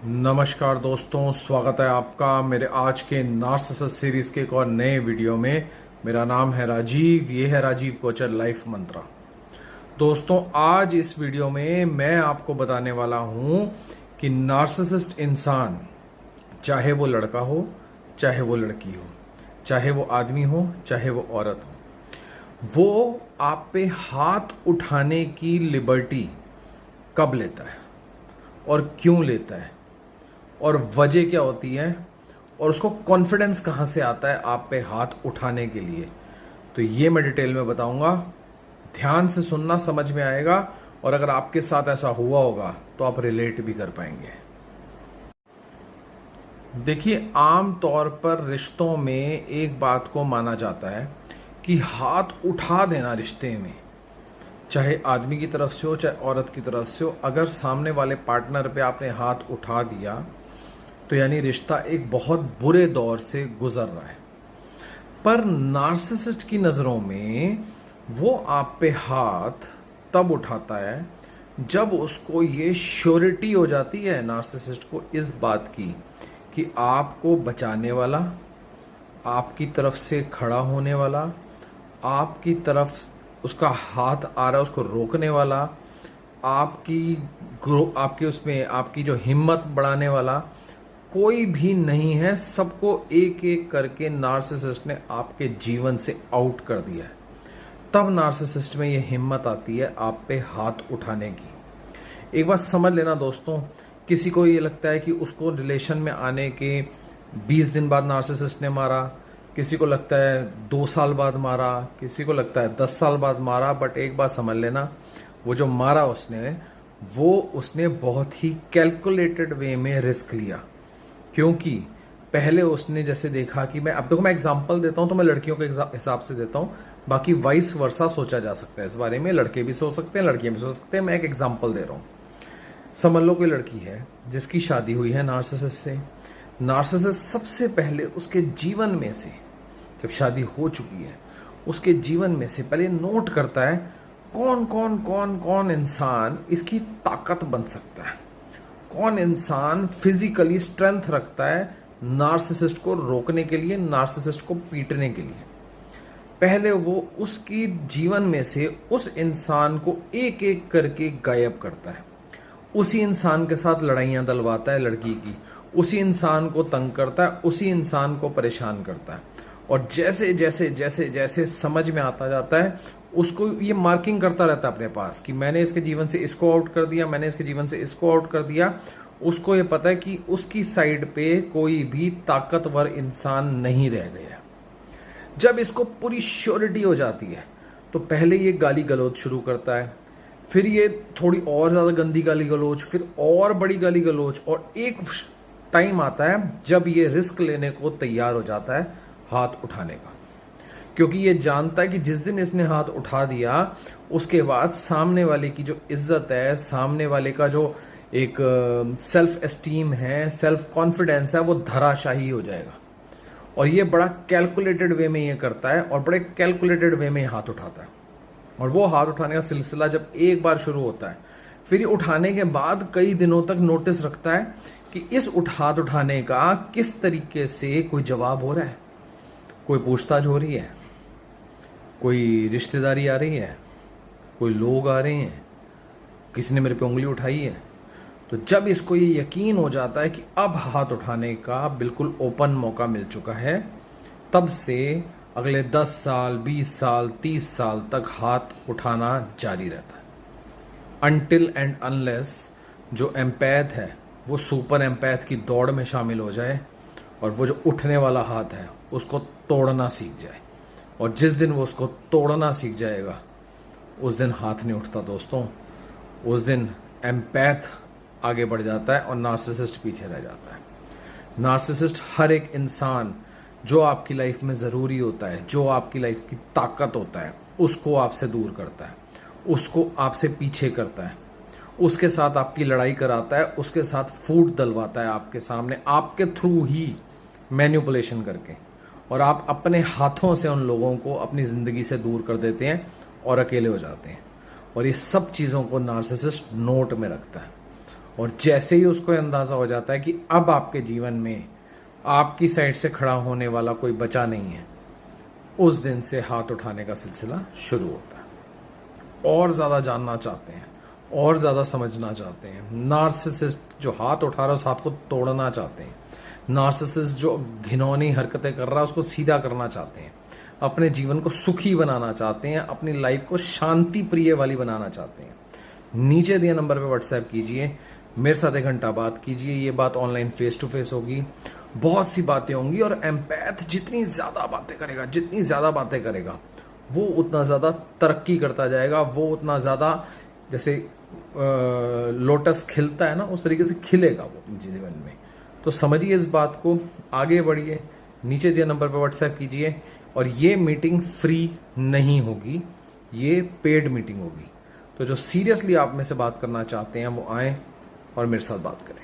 नमस्कार दोस्तों, स्वागत है आपका मेरे आज के नार्सिसिस्ट सीरीज के एक और नए वीडियो में। मेरा नाम है राजीव, ये है राजीव कोचर लाइफ मंत्रा। दोस्तों, आज इस वीडियो में मैं आपको बताने वाला हूं कि नार्सिसिस्ट इंसान, चाहे वो लड़का हो चाहे वो लड़की हो, चाहे वो आदमी हो चाहे वो औरत हो, वो आप पे हाथ उठाने की लिबर्टी कब लेता है और क्यों लेता है और वजह क्या होती है और उसको कॉन्फिडेंस कहां से आता है आप पे हाथ उठाने के लिए, तो ये मैं डिटेल में बताऊंगा। ध्यान से सुनना, समझ में आएगा। और अगर आपके साथ ऐसा हुआ होगा तो आप रिलेट भी कर पाएंगे। देखिए, आम तौर पर रिश्तों में एक बात को माना जाता है कि हाथ उठा देना रिश्ते में, चाहे आदमी की तरफ से हो चाहे औरत की तरफ से हो, अगर सामने वाले पार्टनर पे आपने हाथ उठा दिया तो यानी रिश्ता एक बहुत बुरे दौर से गुजर रहा है। पर नार्सिसिस्ट की नजरों में वो आप पे हाथ तब उठाता है जब उसको ये श्योरिटी हो जाती है, नार्सिसिस्ट को, इस बात की कि आपको बचाने वाला, आपकी तरफ से खड़ा होने वाला, आपकी तरफ उसका हाथ आ रहा है उसको रोकने वाला, आपकी उसमें आपकी जो हिम्मत बढ़ाने वाला कोई भी नहीं है। सबको एक एक करके नार्सिसिस्ट ने आपके जीवन से आउट कर दिया है। तब नार्सिसिस्ट में ये हिम्मत आती है आप पे हाथ उठाने की। एक बात समझ लेना दोस्तों, किसी को ये लगता है कि उसको रिलेशन में आने के 20 दिन बाद नार्सिसिस्ट ने मारा, किसी को लगता है 2 साल बाद मारा, किसी को लगता है 10 साल बाद मारा। बट एक बात समझ लेना, वो जो मारा उसने बहुत ही कैलकुलेटेड वे में रिस्क लिया। क्योंकि पहले उसने जैसे देखा कि मैं एग्जांपल देता हूं तो मैं लड़कियों के हिसाब से देता हूं, बाकी वाइस वर्सा सोचा जा सकता है इस बारे में। लड़के भी सोच सकते हैं, लड़कियां भी सोच सकते हैं। मैं एक एग्जांपल दे रहा हूं। समझ लो कोई लड़की है जिसकी शादी हुई है नार्सिसिस्ट से। नार्सिसिस्ट सबसे पहले उसके जीवन में से, जब शादी हो चुकी है, उसके जीवन में से पहले नोट करता है कौन इंसान इसकी ताकत बन सकता है, कौन इंसान फिजिकली स्ट्रेंथ रखता है नार्सिसिस्ट को रोकने के लिए, नार्सिसिस्ट को पीटने के लिए। पहले वो उसकी जीवन में से उस इंसान को एक एक करके गायब करता है। उसी इंसान के साथ लड़ाइयां दिलवाता है लड़की की, उसी इंसान को तंग करता है, उसी इंसान को परेशान करता है। और जैसे जैसे जैसे जैसे समझ में आता जाता है, उसको ये मार्किंग करता रहता है अपने पास कि मैंने इसके जीवन से इसको आउट कर दिया, मैंने इसके जीवन से इसको आउट कर दिया। उसको ये पता है कि उसकी साइड पे कोई भी ताकतवर इंसान नहीं रह गया। जब इसको पूरी श्योरिटी हो जाती है तो पहले ये गाली गलौज शुरू करता है, फिर ये थोड़ी और ज्यादा गंदी गाली गलौज, फिर और बड़ी गाली गलौज, और एक टाइम आता है जब ये रिस्क लेने को तैयार हो जाता है हाथ उठाने का। क्योंकि ये जानता है कि जिस दिन इसने हाथ उठा दिया उसके बाद सामने वाले की जो इज्जत है, सामने वाले का जो एक सेल्फ एस्टीम है, सेल्फ कॉन्फिडेंस है, वो धराशाही हो जाएगा। और ये बड़ा कैलकुलेटेड वे में ये करता है और बड़े कैलकुलेटेड वे में हाथ उठाता है। और वो हाथ उठाने का सिलसिला जब एक बार शुरू होता है, फिर ये उठाने के बाद कई दिनों तक नोटिस रखता है कि इस हाथ उठाने का किस तरीके से कोई जवाब हो रहा है, कोई पूछताछ हो रही है, कोई रिश्तेदारी आ रही है, कोई लोग आ रहे हैं, किसी ने मेरे पे उंगली उठाई है। तो जब इसको ये यकीन हो जाता है कि अब हाथ उठाने का बिल्कुल ओपन मौका मिल चुका है, तब से अगले 10 साल, 20 साल, 30 साल तक हाथ उठाना जारी रहता है। अनटिल एंड अनलेस जो एम्पैथ है वो सुपर एम्पैथ की दौड़ में शामिल हो जाए और वो जो उठने वाला हाथ है उसको तोड़ना सीख जाए। और जिस दिन वो उसको तोड़ना सीख जाएगा उस दिन हाथ नहीं उठता दोस्तों। उस दिन एम्पैथ आगे बढ़ जाता है और नार्सिसिस्ट पीछे रह जाता है। नार्सिसिस्ट हर एक इंसान जो आपकी लाइफ में ज़रूरी होता है, जो आपकी लाइफ की ताकत होता है, उसको आपसे दूर करता है, उसको आपसे पीछे करता है, उसके साथ आपकी लड़ाई कराता है, उसके साथ फूट डलवाता है आपके सामने, आपके थ्रू ही मैनिपुलेशन करके। और आप अपने हाथों से उन लोगों को अपनी ज़िंदगी से दूर कर देते हैं और अकेले हो जाते हैं। और ये सब चीज़ों को नार्सिसिस्ट नोट में रखता है। और जैसे ही उसको अंदाजा हो जाता है कि अब आपके जीवन में आपकी साइड से खड़ा होने वाला कोई बचा नहीं है, उस दिन से हाथ उठाने का सिलसिला शुरू होता है। और ज्यादा जानना चाहते हैं, और ज्यादा समझना चाहते हैं, नार्सिसिस्ट जो हाथ उठा रहा है उस हाथ को तोड़ना चाहते हैं, नार्सिसिस्ट जो घिनौनी हरकतें कर रहा है उसको सीधा करना चाहते हैं, अपने जीवन को सुखी बनाना चाहते हैं, अपनी लाइफ को शांति प्रिय वाली बनाना चाहते हैं, नीचे दिए नंबर पे व्हाट्सएप कीजिए, मेरे साथ 1 घंटा बात कीजिए। ये बात ऑनलाइन फेस टू फेस होगी, बहुत सी बातें होंगी, और एम्पैथ जितनी ज्यादा बातें करेगा वो उतना ज्यादा तरक्की करता जाएगा, वो उतना ज्यादा जैसे लोटस खिलता है ना, उस तरीके से खिलेगा वो अपने जीवन में। तो समझिए इस बात को, आगे बढ़िए, नीचे दिए नंबर पर व्हाट्सएप कीजिए। और ये मीटिंग फ्री नहीं होगी, ये पेड मीटिंग होगी। तो जो सीरियसली आप में से बात करना चाहते हैं वो आए और मेरे साथ बात करें।